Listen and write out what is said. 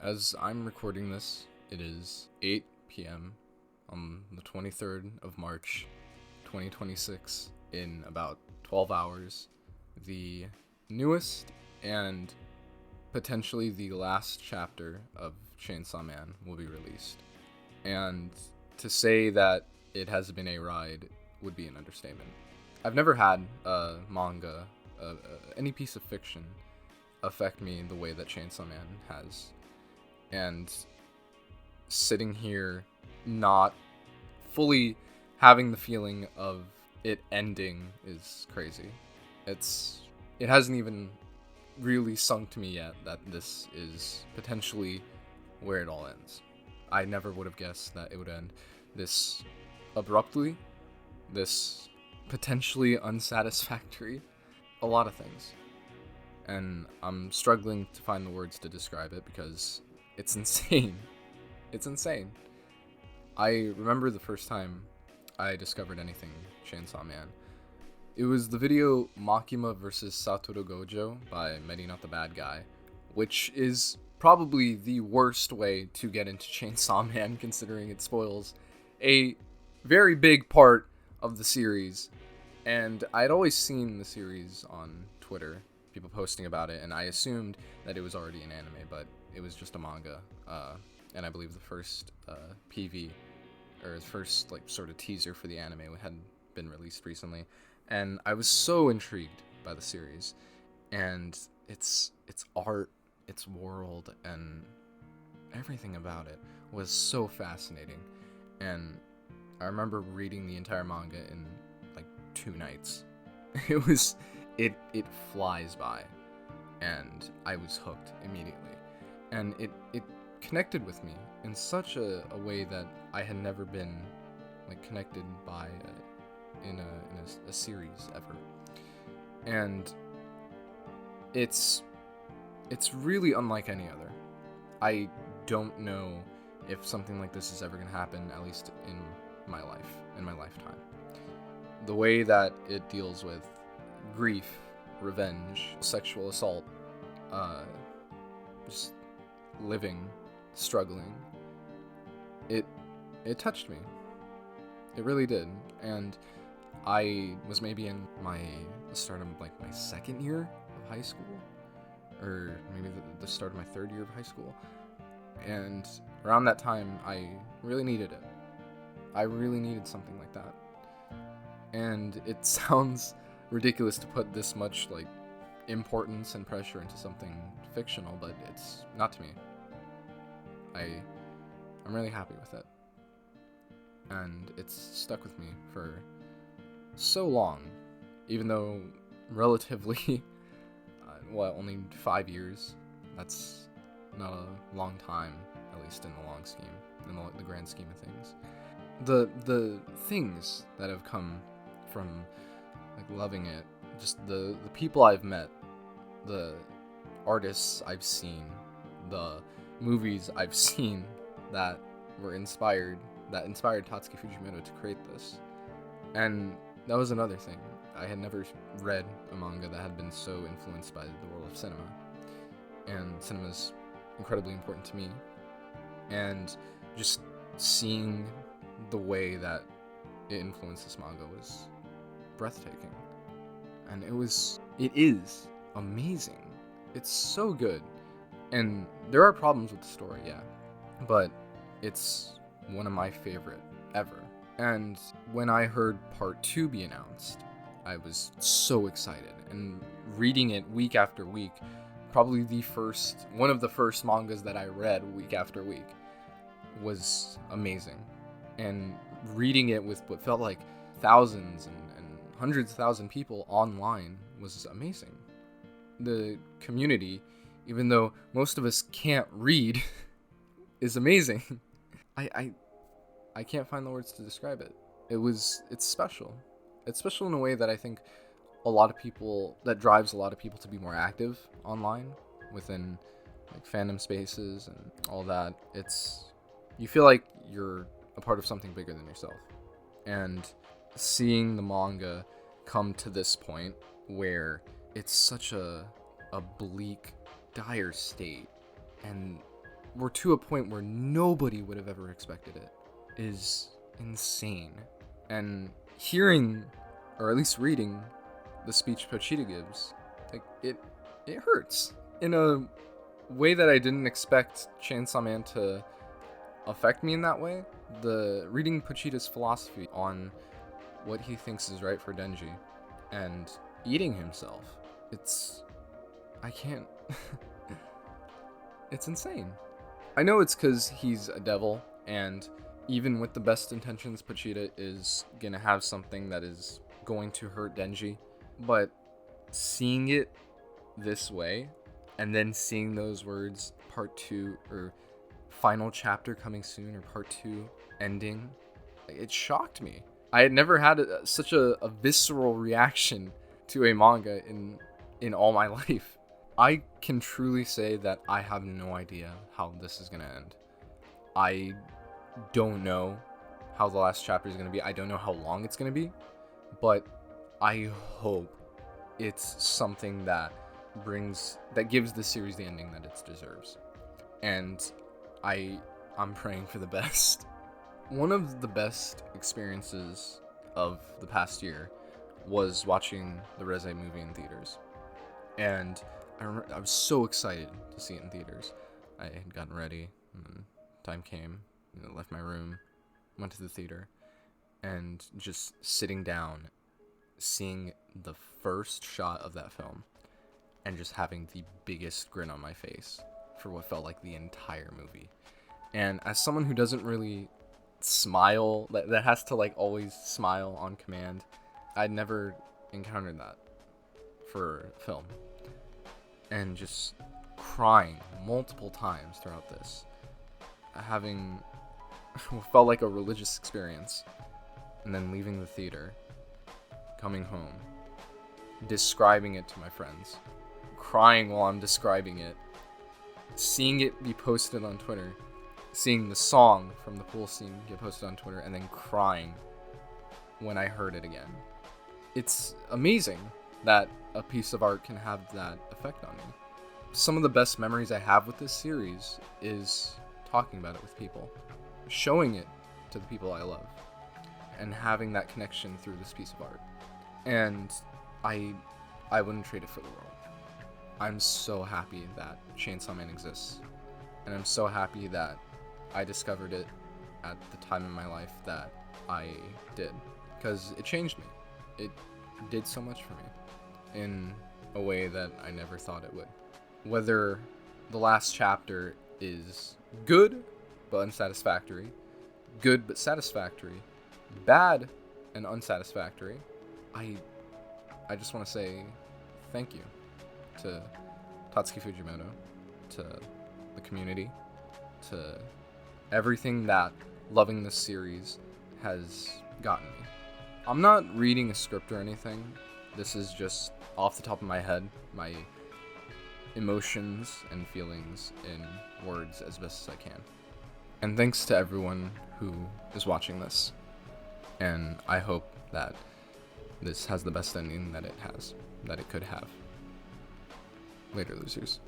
As I'm recording this, it is 8 p.m. on the 23rd of March, 2026. In about 12 hours, the newest and potentially the last chapter of Chainsaw Man will be released. And to say that it has been a ride would be an understatement. I've never had a manga, any piece of fiction, affect me the way that Chainsaw Man has. And sitting here not fully having the feeling of it ending is crazy. It hasn't even really sunk to me yet that this is potentially where it all ends. I never would have guessed that it would end this abruptly, this potentially unsatisfactory, a lot of things. And I'm struggling to find the words to describe it because it's insane. It's insane. I remember the first time I discovered anything Chainsaw Man. It was the video Makima vs. Satoru Gojo by Medi Not the Bad Guy, which is probably the worst way to get into Chainsaw Man considering it spoils a very big part of the series. And I'd always seen the series on Twitter, people posting about it, and I assumed that it was already an anime, but it was just a manga. And I believe the first PV, or the first like sort of teaser for the anime had been released recently, and I was so intrigued by the series and its art, its world, and everything about it was so fascinating. And I remember reading the entire manga in like 2 nights. It flies by, and I was hooked immediately. And it connected with me in such a way that I had never been like connected by in a series ever. And it's really unlike any other. I don't know if something like this is ever going to happen, at least in my life, in my lifetime. The way that it deals with grief, revenge, sexual assault, just living, struggling, it touched me. It really did. And I was maybe in the start of like my second year of high school, or maybe the start of my third year of high school. And around that time, I really needed it. I really needed something like that. And it sounds ridiculous to put this much like importance and pressure into something fictional, but it's not to me. I'm really happy with it. And it's stuck with me for so long, even though relatively, only 5 years. That's not a long time, at least in the long scheme, in the grand scheme of things. The things that have come from like loving it, just the people I've met, the artists I've seen, the movies I've seen that inspired Tatsuki Fujimoto to create this. And that was another thing. I had never read a manga that had been so influenced by the world of cinema. And cinema's incredibly important to me. And just seeing the way that it influenced this manga was breathtaking. And it is amazing. It's so good. And there are problems with the story, yeah. But it's one of my favorite ever. And when I heard part 2 be announced, I was so excited. And reading it week after week, probably one of the first mangas that I read week after week, was amazing. And reading it with what felt like thousands and hundreds of thousands of people online was amazing. The community, even though most of us can't read, is amazing. I can't find the words to describe it. It's special. It's special in a way that I think that drives a lot of people to be more active online within like fandom spaces and all that. You feel like you're a part of something bigger than yourself. And seeing the manga come to this point where it's such a bleak, dire state, and we're to a point where nobody would have ever expected it is insane. And hearing, or at least reading, the speech Pochita gives, like, it hurts in a way that I didn't expect Chainsaw Man to affect me in that way. The reading Pochita's philosophy on what he thinks is right for Denji and eating himself, I can't it's insane. I know it's because he's a devil, and even with the best intentions, Pochita is gonna have something that is going to hurt Denji, but seeing it this way, and then seeing those words, part 2, or final chapter coming soon, or part 2 ending, it shocked me. I had never had such a visceral reaction to a manga in all my life. I can truly say that I have no idea how this is going to end. I don't know how the last chapter is going to be. I don't know how long it's going to be. But I hope it's something that gives the series the ending that it deserves. And I'm praying for the best. One of the best experiences of the past year was watching the Reze movie in theaters. And I was so excited to see it in theaters. I had gotten ready, and then time came, left my room, went to the theater, and just sitting down, seeing the first shot of that film, and just having the biggest grin on my face for what felt like the entire movie. And as someone who doesn't really smile, that has to like always smile on command, I'd never encountered that for film. And just crying multiple times throughout this, having what felt like a religious experience, and then leaving the theater, coming home, describing it to my friends, crying while I'm describing it, seeing it be posted on Twitter, seeing the song from the pool scene get posted on Twitter, and then crying when I heard it again. It's amazing that a piece of art can have that effect on me. Some of the best memories I have with this series is talking about it with people, showing it to the people I love, and having that connection through this piece of art. And I wouldn't trade it for the world. I'm so happy that Chainsaw Man exists, and I'm so happy that I discovered it at the time in my life that I did, because it changed me. It did so much for me in a way that I never thought it would. Whether the last chapter is good but unsatisfactory, good but satisfactory, bad and unsatisfactory, I just want to say thank you to Tatsuki Fujimoto, to the community, to everything that loving this series has gotten me. I'm not reading a script or anything. This is just off the top of my head, my emotions and feelings in words as best as I can. And thanks to everyone who is watching this. And I hope that this has the best ending that it could have. Later, losers.